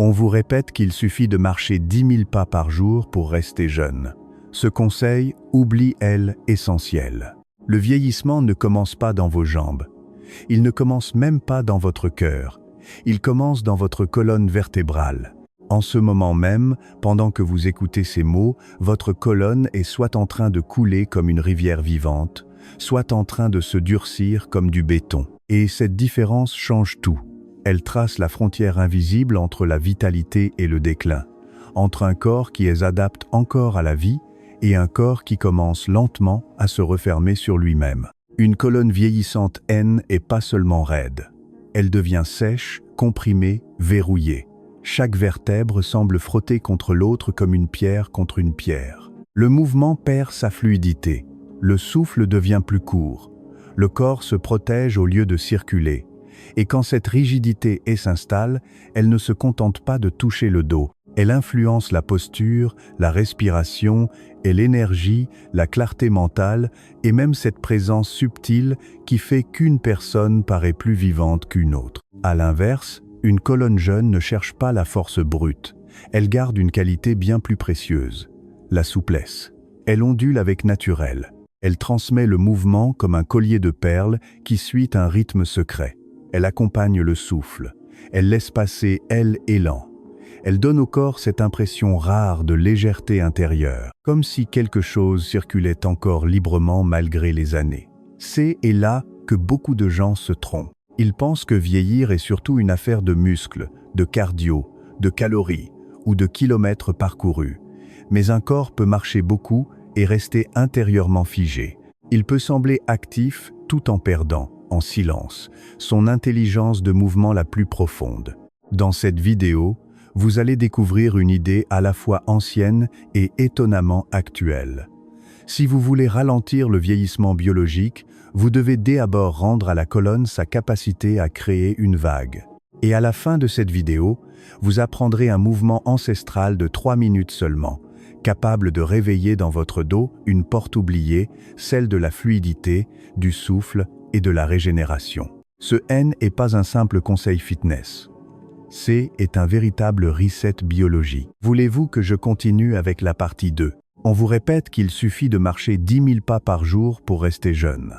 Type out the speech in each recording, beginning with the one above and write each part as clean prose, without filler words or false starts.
On vous répète qu'il suffit de marcher 10 000 pas par jour pour rester jeune. Ce conseil, oublie-le essentiel. Le vieillissement ne commence pas dans vos jambes. Il ne commence même pas dans votre cœur. Il commence dans votre colonne vertébrale. En ce moment même, pendant que vous écoutez ces mots, votre colonne est soit en train de couler comme une rivière vivante, soit en train de se durcir comme du béton. Et cette différence change tout. Elle trace la frontière invisible entre la vitalité et le déclin, entre un corps qui s'adapte encore à la vie et un corps qui commence lentement à se refermer sur lui-même. Une colonne vieillissante n'est pas seulement raide. Elle devient sèche, comprimée, verrouillée. Chaque vertèbre semble frotter contre l'autre comme une pierre contre une pierre. Le mouvement perd sa fluidité. Le souffle devient plus court. Le corps se protège au lieu de circuler. Et quand cette rigidité s'installe, elle ne se contente pas de toucher le dos. Elle influence la posture, la respiration et l'énergie, la clarté mentale et même cette présence subtile qui fait qu'une personne paraît plus vivante qu'une autre. À l'inverse, une colonne jeune ne cherche pas la force brute. Elle garde une qualité bien plus précieuse, la souplesse. Elle ondule avec naturel. Elle transmet le mouvement comme un collier de perles qui suit un rythme secret. Elle accompagne le souffle. Elle laisse passer l'élan. Elle donne au corps cette impression rare de légèreté intérieure, comme si quelque chose circulait encore librement malgré les années. C'est là que beaucoup de gens se trompent. Ils pensent que vieillir est surtout une affaire de muscles, de cardio, de calories ou de kilomètres parcourus. Mais un corps peut marcher beaucoup et rester intérieurement figé. Il peut sembler actif tout en perdant, en silence, son intelligence de mouvement la plus profonde. Dans cette vidéo, vous allez découvrir une idée à la fois ancienne et étonnamment actuelle. Si vous voulez ralentir le vieillissement biologique, vous devez d'abord rendre à la colonne sa capacité à créer une vague. Et à la fin de cette vidéo, vous apprendrez un mouvement ancestral de 3 minutes seulement, capable de réveiller dans votre dos une porte oubliée, celle de la fluidité, du souffle et de la régénération. Ce n'est pas un simple conseil fitness. C'est un véritable reset biologie. Voulez-vous que je continue avec la partie 2? On vous répète qu'il suffit de marcher 10 000 pas par jour pour rester jeune.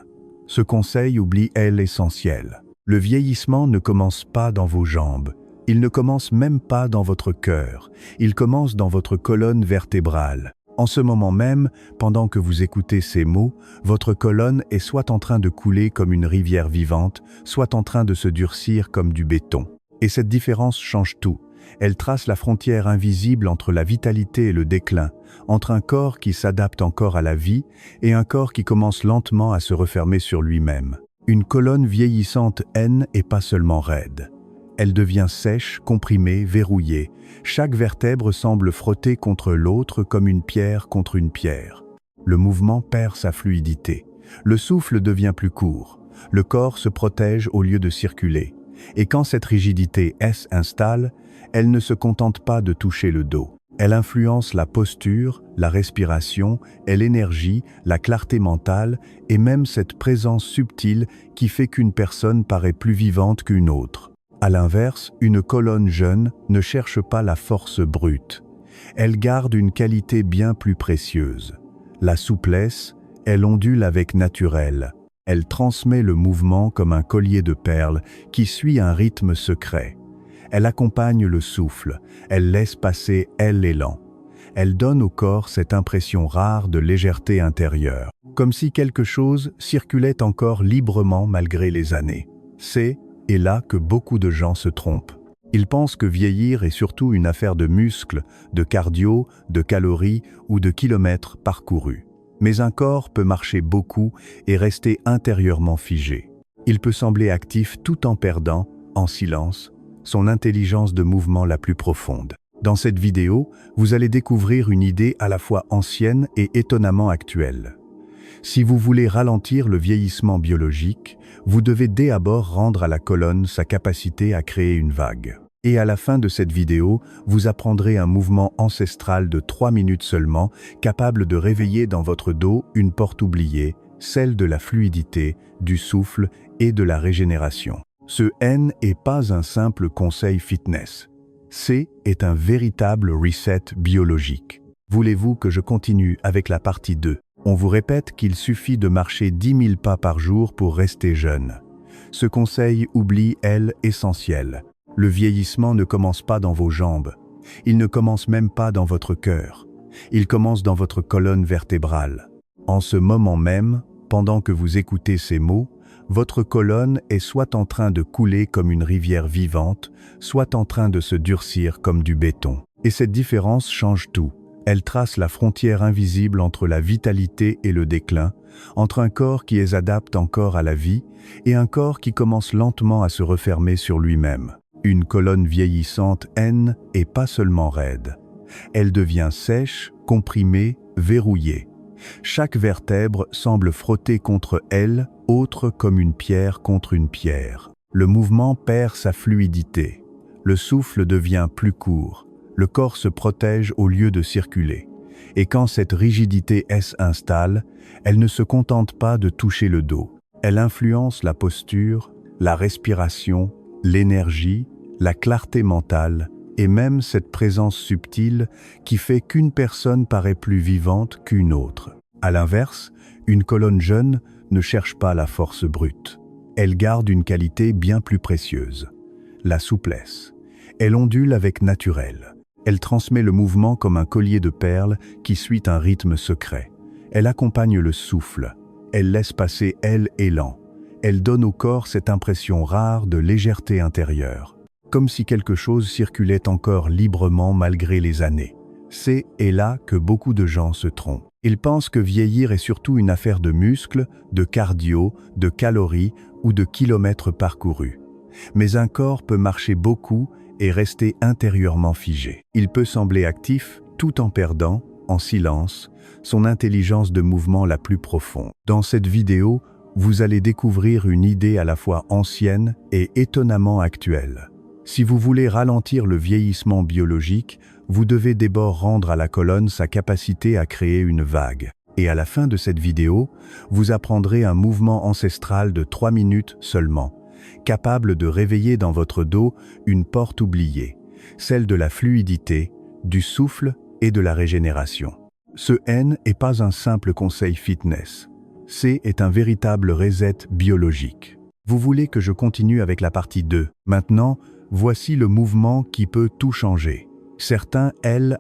Ce conseil oublie l'essentiel. Le vieillissement ne commence pas dans vos jambes. Il ne commence même pas dans votre cœur. Il commence dans votre colonne vertébrale. En ce moment même, pendant que vous écoutez ces mots, votre colonne est soit en train de couler comme une rivière vivante, soit en train de se durcir comme du béton. Et cette différence change tout. Elle trace la frontière invisible entre la vitalité et le déclin, entre un corps qui s'adapte encore à la vie et un corps qui commence lentement à se refermer sur lui-même. Une colonne vieillissante n'est pas seulement raide. Elle devient sèche, comprimée, verrouillée. Chaque vertèbre semble frotter contre l'autre comme une pierre contre une pierre. Le mouvement perd sa fluidité. Le souffle devient plus court. Le corps se protège au lieu de circuler. Et quand cette rigidité s'installe, elle ne se contente pas de toucher le dos. Elle influence la posture, la respiration et l'énergie, la clarté mentale et même cette présence subtile qui fait qu'une personne paraît plus vivante qu'une autre. À l'inverse, une colonne jeune ne cherche pas la force brute. Elle garde une qualité bien plus précieuse. La souplesse, elle ondule avec naturel. Elle transmet le mouvement comme un collier de perles qui suit un rythme secret. Elle accompagne le souffle, elle laisse passer l'élan. Elle donne au corps cette impression rare de légèreté intérieure, comme si quelque chose circulait encore librement malgré les années. C'est là que beaucoup de gens se trompent. Ils pensent que vieillir est surtout une affaire de muscles, de cardio, de calories ou de kilomètres parcourus. Mais un corps peut marcher beaucoup et rester intérieurement figé. Il peut sembler actif tout en perdant, en silence, son intelligence de mouvement la plus profonde. Dans cette vidéo, vous allez découvrir une idée à la fois ancienne et étonnamment actuelle. Si vous voulez ralentir le vieillissement biologique, vous devez d'abord rendre à la colonne sa capacité à créer une vague. Et à la fin de cette vidéo, vous apprendrez un mouvement ancestral de 3 minutes seulement, capable de réveiller dans votre dos une porte oubliée, celle de la fluidité, du souffle et de la régénération. Ce n'est pas un simple conseil fitness. C est un véritable reset biologique. Voulez-vous que je continue avec la partie 2? On vous répète qu'il suffit de marcher 10 000 pas par jour pour rester jeune. Ce conseil oublie, elle, essentiel. Le vieillissement ne commence pas dans vos jambes. Il ne commence même pas dans votre cœur. Il commence dans votre colonne vertébrale. En ce moment même, pendant que vous écoutez ces mots, votre colonne est soit en train de couler comme une rivière vivante, soit en train de se durcir comme du béton. Et cette différence change tout. Elle trace la frontière invisible entre la vitalité et le déclin, entre un corps qui s'adapte encore à la vie et un corps qui commence lentement à se refermer sur lui-même. Une colonne vieillissante est pas seulement raide. Elle devient sèche, comprimée, verrouillée. Chaque vertèbre semble frotter contre elle, autre comme une pierre contre une pierre. Le mouvement perd sa fluidité. Le souffle devient plus court. Le corps se protège au lieu de circuler. Et quand cette rigidité s'installe, elle ne se contente pas de toucher le dos. Elle influence la posture, la respiration, l'énergie, la clarté mentale, et même cette présence subtile qui fait qu'une personne paraît plus vivante qu'une autre. À l'inverse, une colonne jeune ne cherche pas la force brute. Elle garde une qualité bien plus précieuse, la souplesse. Elle ondule avec naturel. Elle transmet le mouvement comme un collier de perles qui suit un rythme secret. Elle accompagne le souffle. Elle laisse passer l'élan. Elle donne au corps cette impression rare de légèreté intérieure, comme si quelque chose circulait encore librement malgré les années. C'est là que beaucoup de gens se trompent. Ils pensent que vieillir est surtout une affaire de muscles, de cardio, de calories ou de kilomètres parcourus. Mais un corps peut marcher beaucoup et rester intérieurement figé. Il peut sembler actif tout en perdant, en silence, son intelligence de mouvement la plus profonde. Dans cette vidéo, vous allez découvrir une idée à la fois ancienne et étonnamment actuelle. Si vous voulez ralentir le vieillissement biologique, vous devez d'abord rendre à la colonne sa capacité à créer une vague. Et à la fin de cette vidéo, vous apprendrez un mouvement ancestral de 3 minutes seulement, capable de réveiller dans votre dos une porte oubliée, celle de la fluidité, du souffle et de la régénération. Ce n'est pas un simple conseil fitness. C'est un véritable reset biologique. Vous voulez que je continue avec la partie 2. Maintenant, voici le mouvement qui peut tout changer. Certains,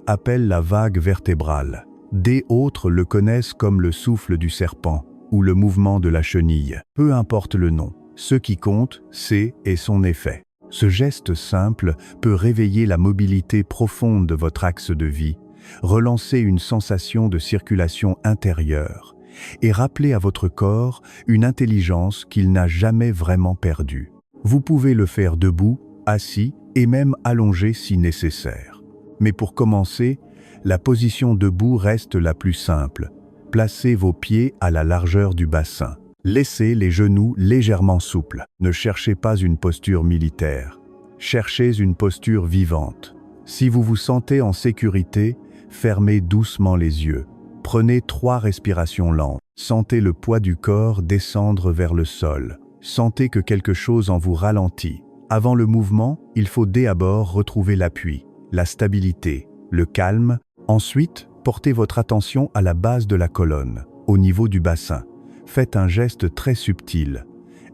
appellent la vague vertébrale. D'autres le connaissent comme le souffle du serpent ou le mouvement de la chenille. Peu importe le nom, ce qui compte, c'est son effet. Ce geste simple peut réveiller la mobilité profonde de votre axe de vie, relancer une sensation de circulation intérieure et rappeler à votre corps une intelligence qu'il n'a jamais vraiment perdue. Vous pouvez le faire debout, assis et même allongé si nécessaire. Mais pour commencer, la position debout reste la plus simple. Placez vos pieds à la largeur du bassin. Laissez les genoux légèrement souples. Ne cherchez pas une posture militaire. Cherchez une posture vivante. Si vous vous sentez en sécurité, fermez doucement les yeux. Prenez 3 respirations lentes. Sentez le poids du corps descendre vers le sol. Sentez que quelque chose en vous ralentit. Avant le mouvement, il faut d'abord retrouver l'appui, la stabilité, le calme. Ensuite, portez votre attention à la base de la colonne, au niveau du bassin. Faites un geste très subtil.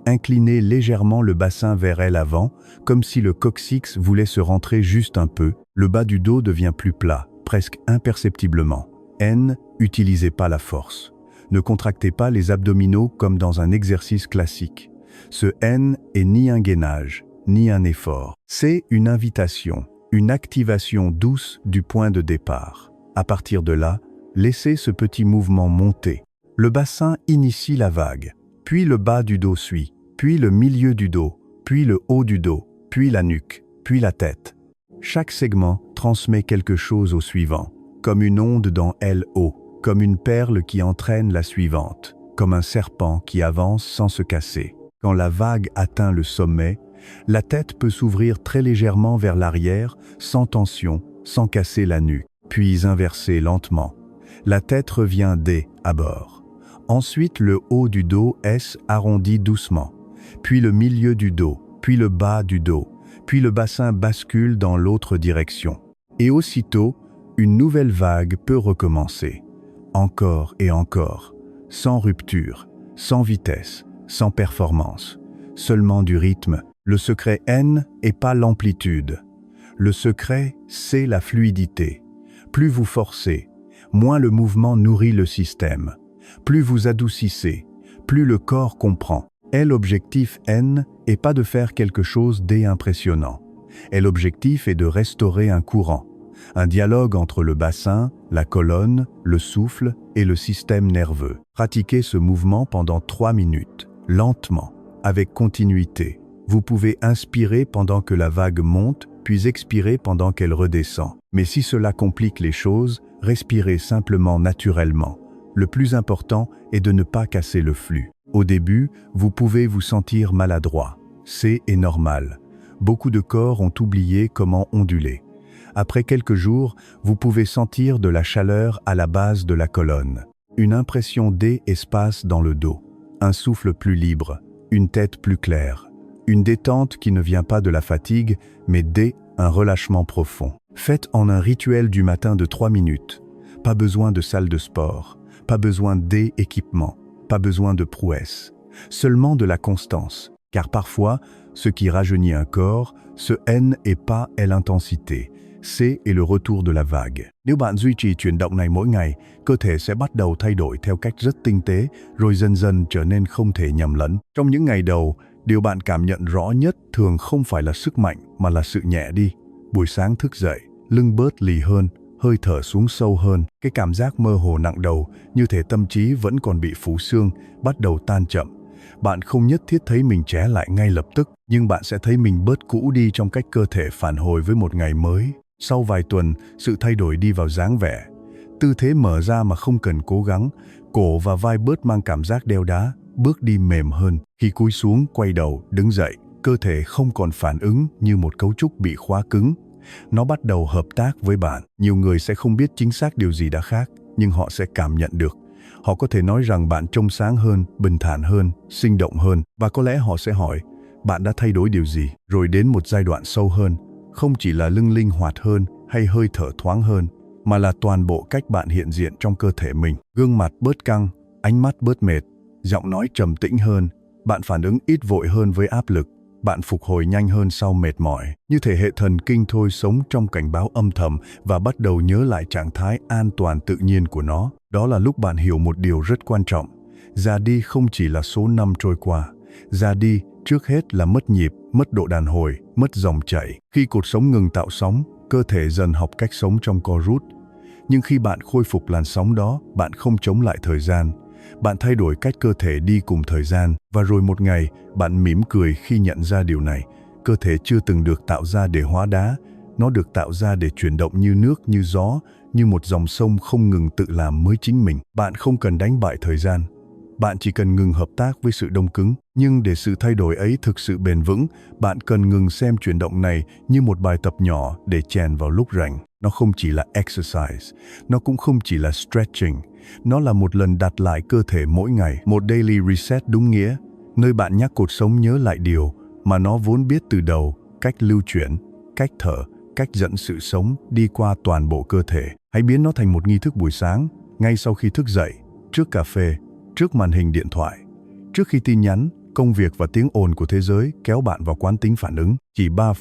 Inclinez légèrement le bassin vers l'avant, comme si le coccyx voulait se rentrer juste un peu. Le bas du dos devient plus plat, presque imperceptiblement. N'utilisez pas la force. Ne contractez pas les abdominaux comme dans un exercice classique. Ce est ni un gainage, ni un effort. C'est une invitation, une activation douce du point de départ. À partir de là, laissez ce petit mouvement monter. Le bassin initie la vague, puis le bas du dos suit, puis le milieu du dos, puis le haut du dos, puis la nuque, puis la tête. Chaque segment transmet quelque chose au suivant, comme une onde dans l'eau, comme une perle qui entraîne la suivante, comme un serpent qui avance sans se casser. Quand la vague atteint le sommet, la tête peut s'ouvrir très légèrement vers l'arrière, sans tension, sans casser la nuque, puis inverser lentement. La tête revient à bord. Ensuite, le haut du dos arrondi doucement, puis le milieu du dos, puis le bas du dos, puis le bassin bascule dans l'autre direction. Et aussitôt, une nouvelle vague peut recommencer. Encore et encore, sans rupture, sans vitesse, sans performance, seulement du rythme. Le secret N n'est pas l'amplitude. Le secret, c'est la fluidité. Plus vous forcez, moins le mouvement nourrit le système. Plus vous adoucissez, plus le corps comprend. Et l'objectif N n'est pas de faire quelque chose d'impressionnant. Et l'objectif est de restaurer un courant, un dialogue entre le bassin, la colonne, le souffle et le système nerveux. Pratiquez ce mouvement pendant 3 minutes, lentement, avec continuité. Vous pouvez inspirer pendant que la vague monte, puis expirer pendant qu'elle redescend. Mais si cela complique les choses, respirez simplement naturellement. Le plus important est de ne pas casser le flux. Au début, vous pouvez vous sentir maladroit. C'est normal. Beaucoup de corps ont oublié comment onduler. Après quelques jours, vous pouvez sentir de la chaleur à la base de la colonne. Une impression d'espace dans le dos. Un souffle plus libre. Une tête plus claire. Une détente qui ne vient pas de la fatigue, mais un relâchement profond. Faites en un rituel du matin de 3 minutes. Pas besoin de salle de sport. Pas besoin d'équipement. Pas besoin de prouesse. Seulement de la constance. Car parfois, ce qui rajeunit un corps, ce N est pas l'intensité. C est le retour de la vague. Nếu bạn duy trì chuyển động này mỗi ngày, cơ thể sẽ bắt đầu thay đổi theo cách rất tinh tế, rồi dần dần trở nên không thể nhầm lẫn. Trong những ngày đầu, điều bạn cảm nhận rõ nhất thường không phải là sức mạnh mà là sự nhẹ đi. Buổi sáng thức dậy, lưng bớt lì hơn, hơi thở xuống sâu hơn, cái cảm giác mơ hồ nặng đầu, như thể tâm trí vẫn còn bị phủ xương, bắt đầu tan chậm. Bạn không nhất thiết thấy mình trẻ lại ngay lập tức, nhưng bạn sẽ thấy mình bớt cũ đi trong cách cơ thể phản hồi với một ngày mới. Sau vài tuần, sự thay đổi đi vào dáng vẻ. Tư thế mở ra mà không cần cố gắng, cổ và vai bớt mang cảm giác đeo đá, bước đi mềm hơn. Khi cúi xuống, quay đầu, đứng dậy, cơ thể không còn phản ứng như một cấu trúc bị khóa cứng. Nó bắt đầu hợp tác với bạn. Nhiều người sẽ không biết chính xác điều gì đã khác, nhưng họ sẽ cảm nhận được. Họ có thể nói rằng bạn trông sáng hơn, bình thản hơn, sinh động hơn, và có lẽ họ sẽ hỏi, bạn đã thay đổi điều gì? Rồi đến một giai đoạn sâu hơn, không chỉ là lưng linh hoạt hơn hay hơi thở thoáng hơn, mà là toàn bộ cách bạn hiện diện trong cơ thể mình. Gương mặt bớt căng, ánh mắt bớt mệt, giọng nói trầm tĩnh hơn, bạn phản ứng ít vội hơn với áp lực, bạn phục hồi nhanh hơn sau mệt mỏi. Như thể hệ thần kinh thôi sống trong cảnh báo âm thầm và bắt đầu nhớ lại trạng thái an toàn tự nhiên của nó. Đó là lúc bạn hiểu một điều rất quan trọng. Già đi không chỉ là số năm trôi qua. Già đi trước hết là mất nhịp, mất độ đàn hồi, mất dòng chảy. Khi cột sống ngừng tạo sóng, cơ thể dần học cách sống trong co rút. Nhưng khi bạn khôi phục làn sóng đó, bạn không chống lại thời gian. Bạn thay đổi cách cơ thể đi cùng thời gian, và rồi một ngày, bạn mỉm cười khi nhận ra điều này. Cơ thể chưa từng được tạo ra để hóa đá, nó được tạo ra để chuyển động như nước, như gió, như một dòng sông không ngừng tự làm mới chính mình. Bạn không cần đánh bại thời gian. Bạn chỉ cần ngừng hợp tác với sự đông cứng. Nhưng để sự thay đổi ấy thực sự bền vững, bạn cần ngừng xem chuyển động này như một bài tập nhỏ để chèn vào lúc rảnh. Nó không chỉ là exercise, nó cũng không chỉ là stretching. Nó là một lần đặt lại cơ thể mỗi ngày, một daily reset đúng nghĩa, nơi bạn nhắc cột sống nhớ lại điều mà nó vốn biết từ đầu, cách lưu chuyển, cách thở, cách dẫn sự sống đi qua toàn bộ cơ thể. Hãy biến nó thành một nghi thức buổi sáng, ngay sau khi thức dậy, trước cà phê, trước màn hình điện thoại, trước khi tin nhắn, công việc và tiếng ồn của thế giới kéo bạn vào quán tính phản ứng. Chỉ 3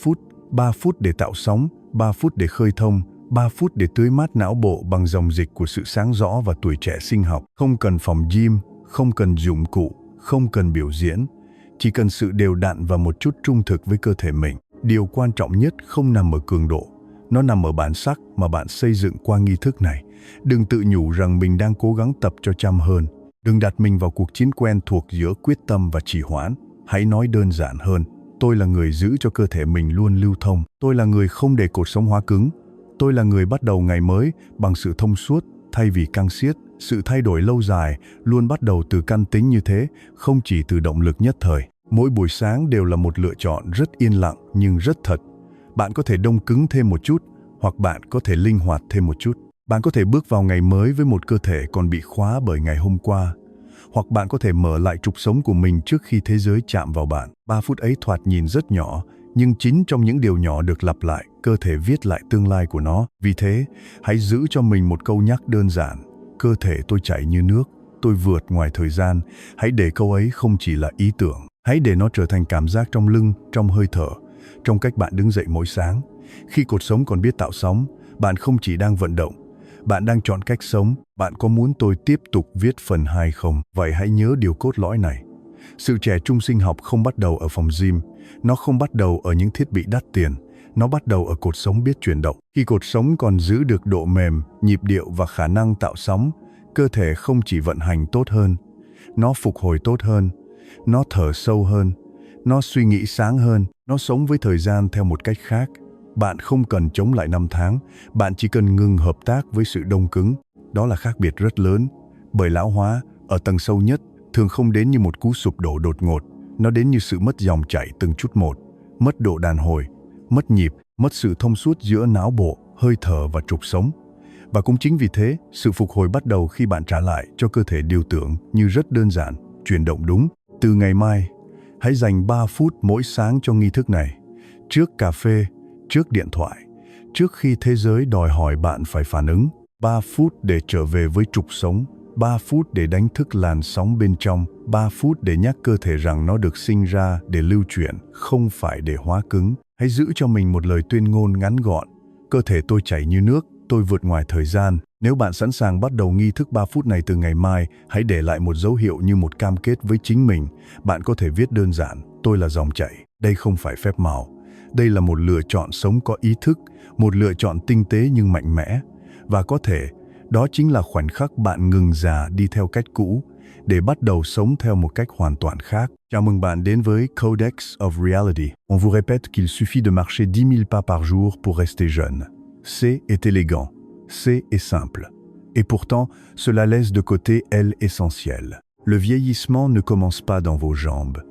phút để tạo sóng, 3 phút để khơi thông, 3 phút để tưới mát não bộ bằng dòng dịch của sự sáng rõ và tuổi trẻ sinh học. Không cần phòng gym, không cần dụng cụ, không cần biểu diễn. Chỉ cần sự đều đặn và một chút trung thực với cơ thể mình. Điều quan trọng nhất không nằm ở cường độ. Nó nằm ở bản sắc mà bạn xây dựng qua nghi thức này. Đừng tự nhủ rằng mình đang cố gắng tập cho chăm hơn. Đừng đặt mình vào cuộc chiến quen thuộc giữa quyết tâm và trì hoãn. Hãy nói đơn giản hơn. Tôi là người giữ cho cơ thể mình luôn lưu thông. Tôi là người không để cột sống hóa cứng. Tôi là người bắt đầu ngày mới bằng sự thông suốt thay vì căng xiết. Sự thay đổi lâu dài luôn bắt đầu từ căn tính như thế, không chỉ từ động lực nhất thời. Mỗi buổi sáng đều là một lựa chọn rất yên lặng nhưng rất thật. Bạn có thể đông cứng thêm một chút, hoặc bạn có thể linh hoạt thêm một chút. Bạn có thể bước vào ngày mới với một cơ thể còn bị khóa bởi ngày hôm qua. Hoặc bạn có thể mở lại trục sống của mình trước khi thế giới chạm vào bạn. 3 phút ấy thoạt nhìn rất nhỏ, Nhưng chính trong những điều nhỏ được lặp lại, cơ thể viết lại tương lai của nó. Vì thế, hãy giữ cho mình một câu nhắc đơn giản. Cơ thể tôi chảy như nước, tôi vượt ngoài thời gian. Hãy để câu ấy không chỉ là ý tưởng. Hãy để nó trở thành cảm giác trong lưng, trong hơi thở, trong cách bạn đứng dậy mỗi sáng. Khi cột sống còn biết tạo sóng, bạn không chỉ đang vận động, bạn đang chọn cách sống. Bạn có muốn tôi tiếp tục viết phần 2 không? Vậy hãy nhớ điều cốt lõi này. Sự trẻ trung sinh học không bắt đầu ở phòng gym, nó không bắt đầu ở những thiết bị đắt tiền, nó bắt đầu ở cột sống biết chuyển động. Khi cột sống còn giữ được độ mềm, nhịp điệu và khả năng tạo sóng, cơ thể không chỉ vận hành tốt hơn, nó phục hồi tốt hơn, nó thở sâu hơn, nó suy nghĩ sáng hơn, nó sống với thời gian theo một cách khác. Bạn không cần chống lại năm tháng, bạn chỉ cần ngừng hợp tác với sự đông cứng. Đó là khác biệt rất lớn, bởi lão hóa, ở tầng sâu nhất, thường không đến như một cú sụp đổ đột ngột. Nó đến như sự mất dòng chảy từng chút một, mất độ đàn hồi, mất nhịp, mất sự thông suốt giữa não bộ, hơi thở và trục sống. Và cũng chính vì thế, sự phục hồi bắt đầu khi bạn trả lại cho cơ thể điều tưởng như rất đơn giản, chuyển động đúng. Từ ngày mai, hãy dành 3 phút mỗi sáng cho nghi thức này. Trước cà phê, trước điện thoại, trước khi thế giới đòi hỏi bạn phải phản ứng. 3 phút để trở về với trục sống, 3 phút để đánh thức làn sóng bên trong, 3 phút để nhắc cơ thể rằng nó được sinh ra để lưu chuyển, không phải để hóa cứng. Hãy giữ cho mình một lời tuyên ngôn ngắn gọn. Cơ thể tôi chảy như nước, tôi vượt ngoài thời gian. Nếu bạn sẵn sàng bắt đầu nghi thức 3 phút này từ ngày mai, hãy để lại một dấu hiệu như một cam kết với chính mình. Bạn có thể viết đơn giản, tôi là dòng chảy. Đây không phải phép màu. Đây là một lựa chọn sống có ý thức, một lựa chọn tinh tế nhưng mạnh mẽ. Và có thể, đó chính là khoảnh khắc bạn ngừng già đi theo cách cũ, để bắt đầu sống theo một cách hoàn toàn khác. Chào mừng bạn đến với Codex of Reality. On vous répète qu'il suffit de marcher 10 000 pas par jour pour rester jeune. C est élégant, C est simple. Et pourtant, cela laisse de côté L essentiel. Le vieillissement ne commence pas dans vos jambes.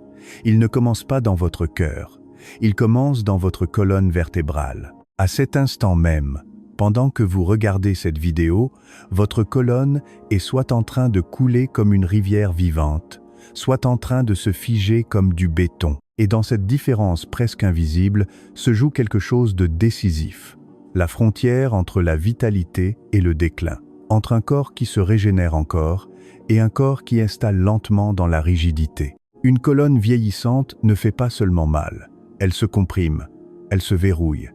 Il ne commence pas dans votre cœur. Il commence dans votre colonne vertébrale. À cet instant même, pendant que vous regardez cette vidéo, votre colonne est soit en train de couler comme une rivière vivante, soit en train de se figer comme du béton. Et dans cette différence presque invisible se joue quelque chose de décisif. La frontière entre la vitalité et le déclin, entre un corps qui se régénère encore et un corps qui installe lentement dans la rigidité. Une colonne vieillissante ne fait pas seulement mal, elle se comprime, elle se verrouille,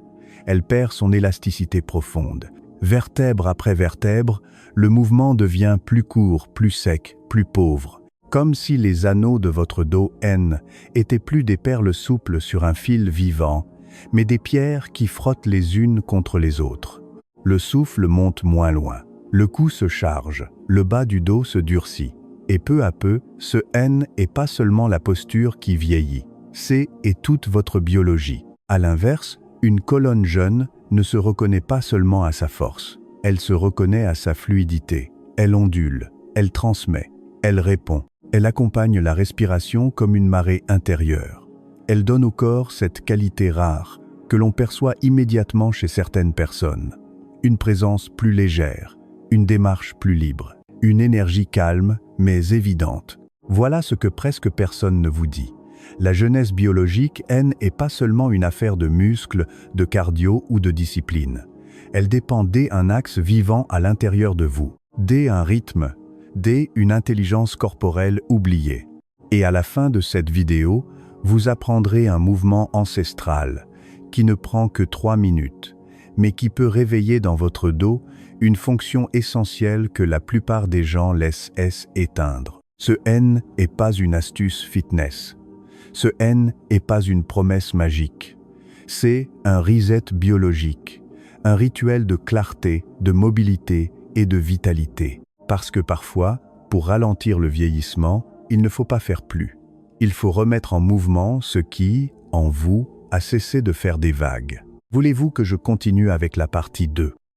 elle perd son élasticité profonde. Vertèbre après vertèbre, le mouvement devient plus court, plus sec, plus pauvre. Comme si les anneaux de votre dos N étaient plus des perles souples sur un fil vivant, mais des pierres qui frottent les unes contre les autres. Le souffle monte moins loin, le cou se charge, le bas du dos se durcit. Et peu à peu, ce N est pas seulement la posture qui vieillit, c'est et toute votre biologie. À l'inverse, une colonne jeune ne se reconnaît pas seulement à sa force, elle se reconnaît à sa fluidité. Elle ondule, elle transmet, elle répond, elle accompagne la respiration comme une marée intérieure. Elle donne au corps cette qualité rare que l'on perçoit immédiatement chez certaines personnes. Une présence plus légère, une démarche plus libre, une énergie calme mais évidente. Voilà ce que presque personne ne vous dit. La jeunesse biologique, N, n'est pas seulement une affaire de muscles, de cardio ou de discipline. Elle dépend d'un axe vivant à l'intérieur de vous, d'un rythme, d'une intelligence corporelle oubliée. Et à la fin de cette vidéo, vous apprendrez un mouvement ancestral qui ne prend que 3 minutes, mais qui peut réveiller dans votre dos une fonction essentielle que la plupart des gens laissent éteindre. Ce N n'est pas une astuce fitness. Ce N n'est pas une promesse magique. C'est un reset biologique, un rituel de clarté, de mobilité et de vitalité. Parce que parfois, pour ralentir le vieillissement, il ne faut pas faire plus. Il faut remettre en mouvement ce qui, en vous, a cessé de faire des vagues. Voulez-vous que je continue avec la partie 2?